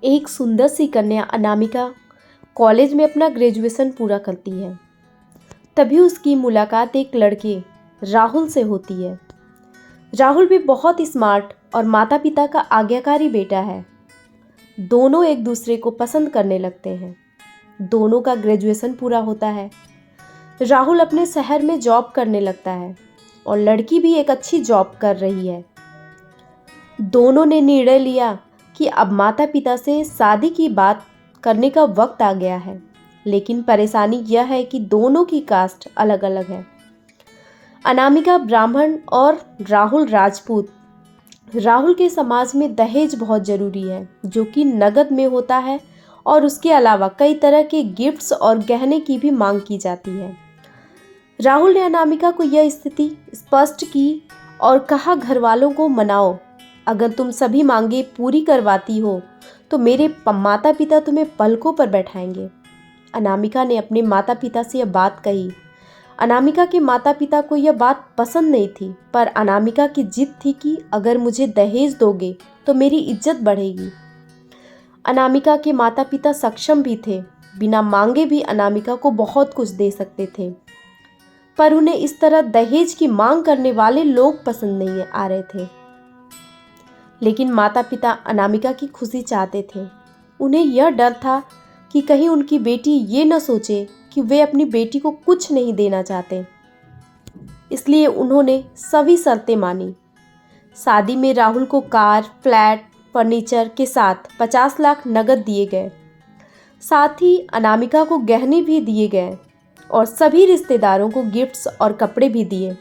एक सुंदर सी कन्या अनामिका कॉलेज में अपना ग्रेजुएशन पूरा करती है। तभी उसकी मुलाकात एक लड़के राहुल से होती है। राहुल भी बहुत स्मार्ट और माता पिता का आज्ञाकारी बेटा है। दोनों एक दूसरे को पसंद करने लगते हैं। दोनों का ग्रेजुएशन पूरा होता है। राहुल अपने शहर में जॉब करने लगता है और लड़की भी एक अच्छी जॉब कर रही है। दोनों ने निर्णय लिया कि अब माता पिता से शादी की बात करने का वक्त आ गया है। लेकिन परेशानी यह है कि दोनों की कास्ट अलग अलग है। अनामिका ब्राह्मण और राहुल राजपूत। राहुल के समाज में दहेज बहुत ज़रूरी है, जो कि नगद में होता है और उसके अलावा कई तरह के गिफ्ट्स और गहने की भी मांग की जाती है। राहुल ने अनामिका को यह स्थिति स्पष्ट की और कहा, घर वालों को मनाओ, अगर तुम सभी मांगे पूरी करवाती हो तो मेरे माता पिता तुम्हें पलकों पर बैठाएंगे। अनामिका ने अपने माता पिता से यह बात कही। अनामिका के माता पिता को यह बात पसंद नहीं थी, पर अनामिका की जिद थी कि अगर मुझे दहेज दोगे तो मेरी इज्जत बढ़ेगी। अनामिका के माता पिता सक्षम भी थे, बिना मांगे भी अनामिका को बहुत कुछ दे सकते थे, पर उन्हें इस तरह दहेज की मांग करने वाले लोग पसंद नहीं आ रहे थे। लेकिन माता पिता अनामिका की खुशी चाहते थे। उन्हें यह डर था कि कहीं उनकी बेटी ये न सोचे कि वे अपनी बेटी को कुछ नहीं देना चाहते। इसलिए उन्होंने सभी शर्तें मानी। शादी में राहुल को कार, फ्लैट, फर्नीचर के साथ 50 लाख नकद दिए गए। साथ ही अनामिका को गहने भी दिए गए और सभी रिश्तेदारों को गिफ्ट्स और कपड़े भी दिए।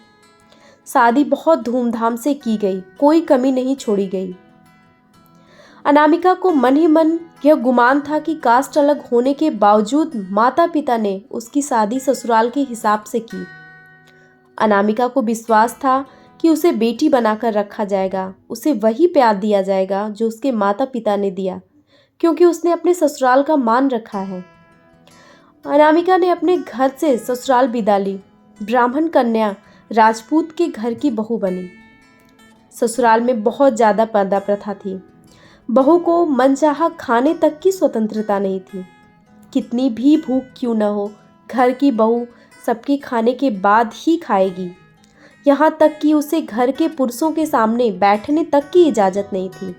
शादी बहुत धूमधाम से की गई, कोई कमी नहीं छोड़ी गई। अनामिका को मन ही मन यह गुमान था कि कास्ट अलग होने के बावजूद माता पिता ने उसकी शादी ससुराल के हिसाब से की। अनामिका को विश्वास था कि उसे बेटी बनाकर रखा जाएगा, उसे वही प्यार दिया जाएगा जो उसके माता पिता ने दिया, क्योंकि उसने अपने ससुराल का मान रखा है। अनामिका ने अपने घर से ससुराल विदा ली। ब्राह्मण कन्या राजपूत के घर की बहू बनी। ससुराल में बहुत ज़्यादा पर्दा प्रथा थी। बहू को मनचाहा खाने तक की स्वतंत्रता नहीं थी। कितनी भी भूख क्यों न हो, घर की बहू सबके खाने के बाद ही खाएगी। यहाँ तक कि उसे घर के पुरुषों के सामने बैठने तक की इजाज़त नहीं थी।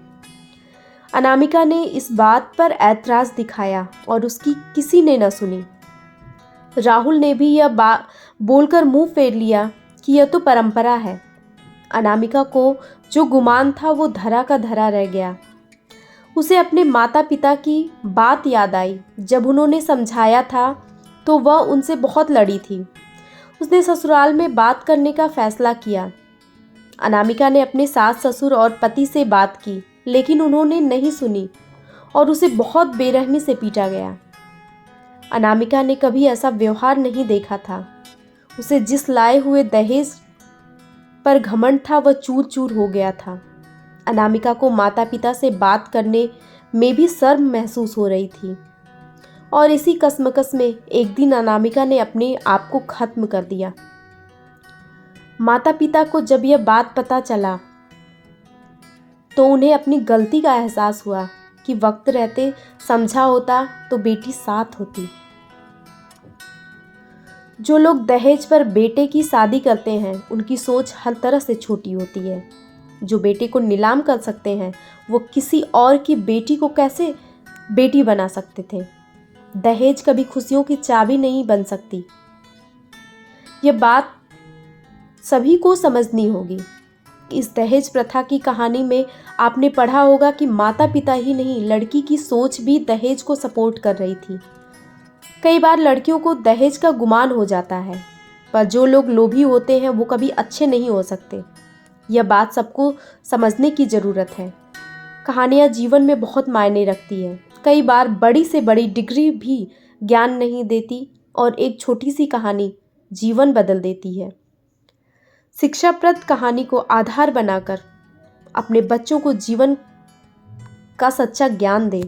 अनामिका ने इस बात पर ऐतराज़ दिखाया और उसकी किसी ने न सुनी। राहुल ने भी यह बोलकर मुंह फेर लिया कि यह तो परंपरा है। अनामिका को जो गुमान था वो धरा का धरा रह गया। उसे अपने माता पिता की बात याद आई। जब उन्होंने समझाया था तो वह उनसे बहुत लड़ी थी। उसने ससुराल में बात करने का फैसला किया। अनामिका ने अपने सास ससुर और पति से बात की, लेकिन उन्होंने नहीं सुनी और उसे बहुत बेरहमी से पीटा गया। अनामिका ने कभी ऐसा व्यवहार नहीं देखा था। उसे जिस लाए हुए दहेज पर घमंड था वह चूर चूर हो गया था। अनामिका को माता पिता से बात करने में भी शर्म महसूस हो रही थी और इसी कश्मकश में एक दिन अनामिका ने अपने आप को खत्म कर दिया। माता पिता को जब यह बात पता चला तो उन्हें अपनी गलती का एहसास हुआ कि वक्त रहते समझा होता तो बेटी साथ होती। जो लोग दहेज पर बेटे की शादी करते हैं उनकी सोच हर तरह से छोटी होती है। जो बेटे को नीलाम कर सकते हैं वो किसी और की बेटी को कैसे बेटी बना सकते थे। दहेज कभी खुशियों की चाबी नहीं बन सकती। ये बात सभी को समझनी होगी। इस दहेज प्रथा की कहानी में आपने पढ़ा होगा कि माता पिता ही नहीं, लड़की की सोच भी दहेज को सपोर्ट कर रही थी। कई बार लड़कियों को दहेज का गुमान हो जाता है, पर जो लोग लोभी होते हैं वो कभी अच्छे नहीं हो सकते। यह बात सबको समझने की ज़रूरत है। कहानियाँ जीवन में बहुत मायने रखती है। कई बार बड़ी से बड़ी डिग्री भी ज्ञान नहीं देती और एक छोटी सी कहानी जीवन बदल देती है। शिक्षाप्रद कहानी को आधार बनाकर अपने बच्चों को जीवन का सच्चा ज्ञान दें।